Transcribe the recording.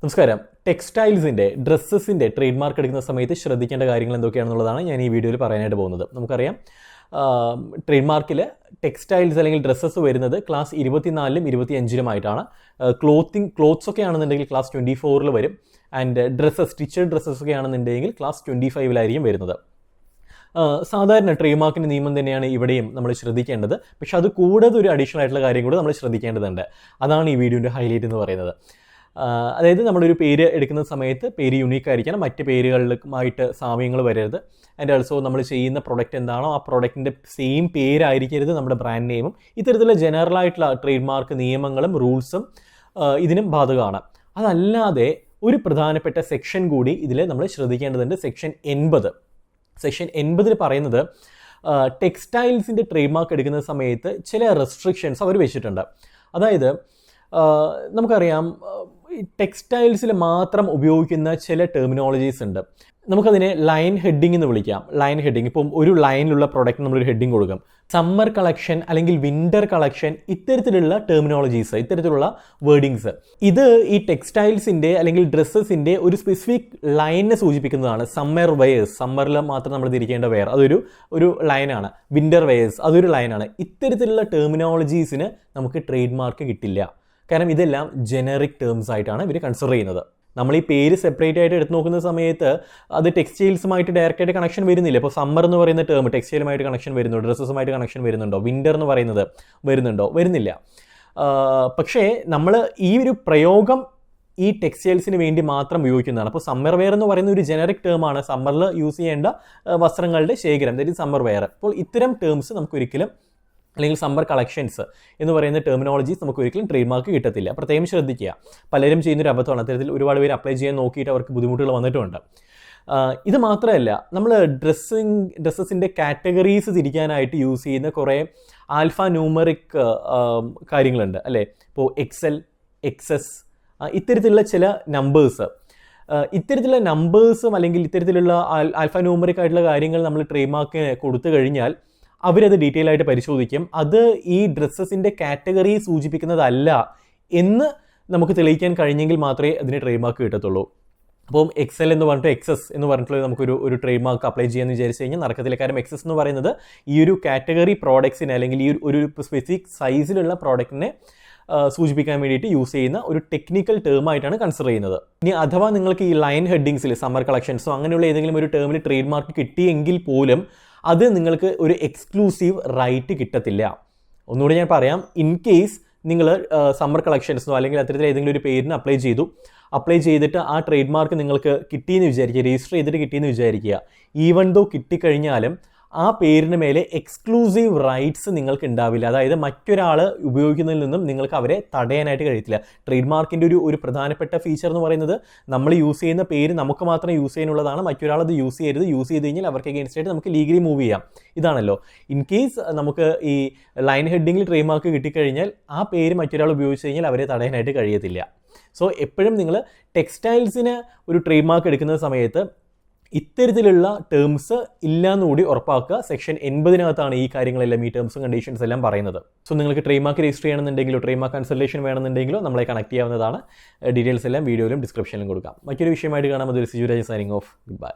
നമസ്കാരം. ടെക്സ്റ്റൈൽസിൻ്റെ ഡ്രസ്സസിൻ്റെ trade mark എടുക്കുന്ന സമയത്ത് ശ്രദ്ധിക്കേണ്ട കാര്യങ്ങൾ എന്തൊക്കെയാണെന്നുള്ളതാണ് ഞാൻ ഈ വീഡിയോയിൽ പറയാനായിട്ട് പോകുന്നത്. നമുക്കറിയാം ട്രേഡ് മാർക്കിൽ ടെക്സ്റ്റൈൽസ് അല്ലെങ്കിൽ ഡ്രസ്സസ് വരുന്നത് ക്ലാസ് 24-ലും 25-ലുമായിട്ടാണ്. ക്ലോത്ത്സ് ഒക്കെ ആണെന്നുണ്ടെങ്കിൽ ക്ലാസ് 24-ൽ വരും. ആൻഡ് സ്റ്റിച്ചഡ് ഡ്രസ്സസ് ഒക്കെ ആണെന്നുണ്ടെങ്കിൽ ക്ലാസ് 25-ലായിരിക്കും വരുന്നത്. സാധാരണ ട്രേഡ് മാർക്കിൻ്റെ നിയമം തന്നെയാണ് ഇവിടെയും നമ്മൾ ശ്രദ്ധിക്കേണ്ടത്. പക്ഷെ അത് കൂടാതെ ഒരു അഡീഷണൽ ആയിട്ടുള്ള കാര്യം കൂടെ നമ്മൾ ശ്രദ്ധിക്കേണ്ടതുണ്ട്. അതാണ് ഈ വീഡിയോൻ്റെ ഹൈലൈറ്റ് എന്ന് പറയുന്നത്. അതായത് നമ്മളൊരു പേര് എടുക്കുന്ന സമയത്ത് പേര് യുണീക്ക് ആയിരിക്കണം, മറ്റ് പേരുകളുമായിട്ട് സാമ്യങ്ങൾ വരരുത്. ആൻഡ് ഓൾസോ നമ്മൾ ചെയ്യുന്ന പ്രൊഡക്റ്റ് എന്താണോ ആ പ്രൊഡക്റ്റിൻ്റെ സെയിം പേരായിരിക്കരുത് നമ്മുടെ ബ്രാൻഡ് നെയിമും. ഇത്തരത്തിലുള്ള ജനറൽ ആയിട്ടുള്ള ട്രേഡ് മാർക്ക് നിയമങ്ങളും റൂൾസും ഇതിനും ബാധകമാണ്. അതല്ലാതെ ഒരു പ്രധാനപ്പെട്ട സെക്ഷൻ കൂടി ഇതിൽ നമ്മൾ ശ്രദ്ധിക്കേണ്ടതുണ്ട്. സെക്ഷൻ 80 പറയുന്നത് ടെക്സ്റ്റൈൽസിൻ്റെ ട്രേഡ് മാർക്ക് എടുക്കുന്ന സമയത്ത് ചില റെസ്ട്രിക്ഷൻസ് അവർ വെച്ചിട്ടുണ്ട്. അതായത് നമുക്കറിയാം ടെക്സ്റ്റൈൽസിൽ മാത്രം ഉപയോഗിക്കുന്ന ചില ടെർമിനോളജീസ് ഉണ്ട്. നമുക്കതിനെ ലൈൻ ഹെഡിങ് എന്ന് വിളിക്കാം. ലൈൻ ഹെഡിങ്, ഇപ്പം ഒരു ലൈനിലുള്ള പ്രൊഡക്റ്റ് നമ്മളൊരു ഹെഡിങ് കൊടുക്കും. സമ്മർ കളക്ഷൻ അല്ലെങ്കിൽ വിൻ്റർ കളക്ഷൻ, ഇത്തരത്തിലുള്ള ടെർമിനോളജീസ്, ഇത്തരത്തിലുള്ള വേർഡിങ്സ്, ഇത് ഈ ടെക്സ്റ്റൈൽസിൻ്റെ അല്ലെങ്കിൽ ഡ്രസ്സസിൻ്റെ ഒരു സ്പെസിഫിക് ലൈനിനെ സൂചിപ്പിക്കുന്നതാണ്. സമ്മർ വെയേഴ്സ്, സമ്മറിൽ മാത്രം നമ്മൾ ധരിക്കേണ്ട വെയർ, അതൊരു ലൈനാണ്. വിൻ്റർ വെയേഴ്സ്, അതൊരു ലൈനാണ്. ഇത്തരത്തിലുള്ള ടെർമിനോളജീസിന് നമുക്ക് ട്രേഡ് മാർക്ക് കിട്ടില്ല. കാരണം ഇതെല്ലാം ജനറിക് ടേംസ് ആയിട്ടാണ് ഇവർ കൺസിഡർ ചെയ്യുന്നത്. നമ്മൾ ഈ പേര് സെപ്പറേറ്റ് ആയിട്ട് എടുത്ത് നോക്കുന്ന സമയത്ത് അത് ടെക്സ്റ്റൈൽസുമായിട്ട് ഡയറക്റ്റായിട്ട് കണക്ഷൻ വരുന്നില്ല. ഇപ്പോൾ സമ്മർ എന്ന് പറയുന്ന ടേം ടെക്സ്റ്റൈലുമായിട്ട് കണക്ഷൻ വരുന്നുണ്ടോ, ഡ്രസ്സസുമായിട്ട് കണക്ഷൻ വരുന്നുണ്ടോ? വിൻ്റർ എന്ന് പറയുന്നത് വരുന്നില്ല. പക്ഷേ നമ്മൾ ഈ ഒരു പ്രയോഗം ഈ ടെക്സ്റ്റൈൽസിന് വേണ്ടി മാത്രം ഉപയോഗിക്കുന്നതാണ്. അപ്പോൾ സമ്മർ വെയർ എന്ന് പറയുന്ന ഒരു ജനറിക് ടേമാണ്, സമ്മറിൽ യൂസ് ചെയ്യേണ്ട വസ്ത്രങ്ങളുടെ ശേഖരം, അതായത് സമ്മർ വെയർ. അപ്പോൾ ഇത്തരം ടേംസ് നമുക്കൊരിക്കലും, അല്ലെങ്കിൽ സമ്മർ കളക്ഷൻസ് എന്ന് പറയുന്ന ടെർമിനോളജീസ് നമുക്ക് ഒരിക്കലും ട്രേഡ് മാർക്ക് കിട്ടത്തില്ല. പ്രത്യേകം ശ്രദ്ധിക്കുക. പലരും ചെയ്യുന്നൊരു അബദ്ധമാണ്. അത്തരത്തിൽ ഒരുപാട് പേര് അപ്ലൈ ചെയ്യാൻ നോക്കിയിട്ട് അവർക്ക് ബുദ്ധിമുട്ടുകൾ വന്നിട്ടുമുണ്ട്. ഇത് മാത്രമല്ല, നമ്മൾ ഡ്രസ്സസിൻ്റെ കാറ്റഗറീസ് തിരിക്കാനായിട്ട് യൂസ് ചെയ്യുന്ന കുറേ ആൽഫ ന്യൂമറിക് കാര്യങ്ങളുണ്ട് അല്ലേ. ഇപ്പോൾ XL, XS, ഇത്തരത്തിലുള്ള ചില ഇത്തരത്തിലുള്ള നമ്പേഴ്സും അല്ലെങ്കിൽ ഇത്തരത്തിലുള്ള ആൽഫ ന്യൂമറിക് ആയിട്ടുള്ള കാര്യങ്ങൾ നമ്മൾ ട്രേഡ് മാർക്കിന് കൊടുത്തു കഴിഞ്ഞാൽ അവരത് ഡീറ്റെയിൽ ആയിട്ട് പരിശോധിക്കും. അത് ഈ ഡ്രസ്സസിൻ്റെ കാറ്റഗറി സൂചിപ്പിക്കുന്നതല്ല എന്ന് നമുക്ക് തെളിയിക്കാൻ കഴിഞ്ഞെങ്കിൽ മാത്രമേ അതിന് ട്രേഡ് മാർക്ക് കിട്ടത്തുള്ളൂ. അപ്പം XL എന്ന് പറഞ്ഞിട്ട് XS എന്ന് പറഞ്ഞിട്ടുള്ള നമുക്കൊരു ട്രേഡ് മാർക്ക് അപ്ലൈ ചെയ്യാമെന്ന് വിചാരിച്ചു കഴിഞ്ഞാൽ നടക്കത്തില്ല. കാരണം XS എന്ന് പറയുന്നത് ഈ ഒരു കാറ്റഗറി പ്രോഡക്ട്സിനെ അല്ലെങ്കിൽ ഈ ഒരു സ്പെസിഫിക് സൈസിലുള്ള പ്രോഡക്റ്റിനെ സൂചിപ്പിക്കാൻ വേണ്ടിയിട്ട് യൂസ് ചെയ്യുന്ന ഒരു ടെക്നിക്കൽ ടേമായിട്ടാണ് കൺസിഡർ ചെയ്യുന്നത്. ഇനി അഥവാ നിങ്ങൾക്ക് ഈ ലൈൻ ഹെഡിങ്സിൽ സമ്മർ കളക്ഷൻസോ അങ്ങനെയുള്ള ഏതെങ്കിലും ഒരു ടേമിൽ ട്രേഡ് മാർക്ക് കിട്ടിയെങ്കിൽ പോലും അത് നിങ്ങൾക്ക് ഒരു എക്സ്ക്ലൂസീവ് റൈറ്റ് കിട്ടത്തില്ല. ഒന്നുകൂടി ഞാൻ പറയാം, ഇൻ കേസ് നിങ്ങൾ സമ്മർ കളക്ഷൻസോ അല്ലെങ്കിൽ അത്തരത്തിൽ ഏതെങ്കിലും ഒരു പേരിന് അപ്ലൈ ചെയ്തിട്ട് ആ ട്രേഡ് മാർക്ക് നിങ്ങൾക്ക് കിട്ടിയെന്ന് വിചാരിക്കുക, രജിസ്റ്റർ ചെയ്തിട്ട് കിട്ടിയെന്ന് വിചാരിക്കുക. ഈവൻ ദോ കിട്ടിക്കഴിഞ്ഞാലും ആ പേരിന് മേലെ എക്സ്ക്ലൂസീവ് റൈറ്റ്സ് നിങ്ങൾക്ക് ഉണ്ടാവില്ല. അതായത് മറ്റൊരാൾ ഉപയോഗിക്കുന്നതിൽ നിന്നും നിങ്ങൾക്ക് അവരെ തടയാനായിട്ട് കഴിയത്തില്ല. ട്രേഡ് മാർക്കിൻ്റെ ഒരു പ്രധാനപ്പെട്ട ഫീച്ചർ എന്ന് പറയുന്നത് നമ്മൾ യൂസ് ചെയ്യുന്ന പേര് നമുക്ക് മാത്രം യൂസ് ചെയ്യാനുള്ളതാണ്. മറ്റൊരാൾ അത് യൂസ് ചെയ്ത് കഴിഞ്ഞാൽ അവർക്ക് അഗെയിൻസ്റ്റ് ആയിട്ട് നമുക്ക് ലീഗലി മൂവ് ചെയ്യാം. ഇതാണല്ലോ. ഇൻ കേസ് നമുക്ക് ഈ ലൈൻ ഹെഡിങ്ങിൽ ട്രേഡ് മാർക്ക് കിട്ടിക്കഴിഞ്ഞാൽ ആ പേര് മറ്റൊരാൾ ഉപയോഗിച്ച് കഴിഞ്ഞാൽ അവരെ തടയാനായിട്ട് കഴിയത്തില്ല. സോ എപ്പോഴും നിങ്ങൾ ടെക്സ്റ്റൈൽസിന് ഒരു ട്രേഡ് മാർക്ക് എടുക്കുന്ന സമയത്ത് ഇത്തരത്തിലുള്ള ടേംസ് ഇല്ലാന്നുകൂടി ഉറപ്പാക്കുക. സെക്ഷൻ 80 ഈ കാര്യങ്ങളെല്ലാം, ഈ ടേംസും കണ്ടീഷൻസ് എല്ലാം പറയുന്നത്. സോ നിങ്ങൾക്ക് ട്രേഡ് മാർക്ക് രജിസ്റ്റർ ചെയ്യണമെന്നുണ്ടെങ്കിലോ ട്രേഡ് മാർക്ക് കൺസൾട്ടേഷൻ വേണമെന്നുണ്ടെങ്കിലോ നമ്മളെ കണക്ട് ചെയ്യാവുന്നതാണ്. ഡീറ്റെയിൽസ് എല്ലാം വീഡിയോയിലും ഡിസ്ക്രിപ്ഷനിലും കൊടുക്കാം. മറ്റൊരു വിഷയമായിട്ട് കാണാം. അതൊരു സിജു രാജ സൈനിങ് ഓഫ്. Good bye.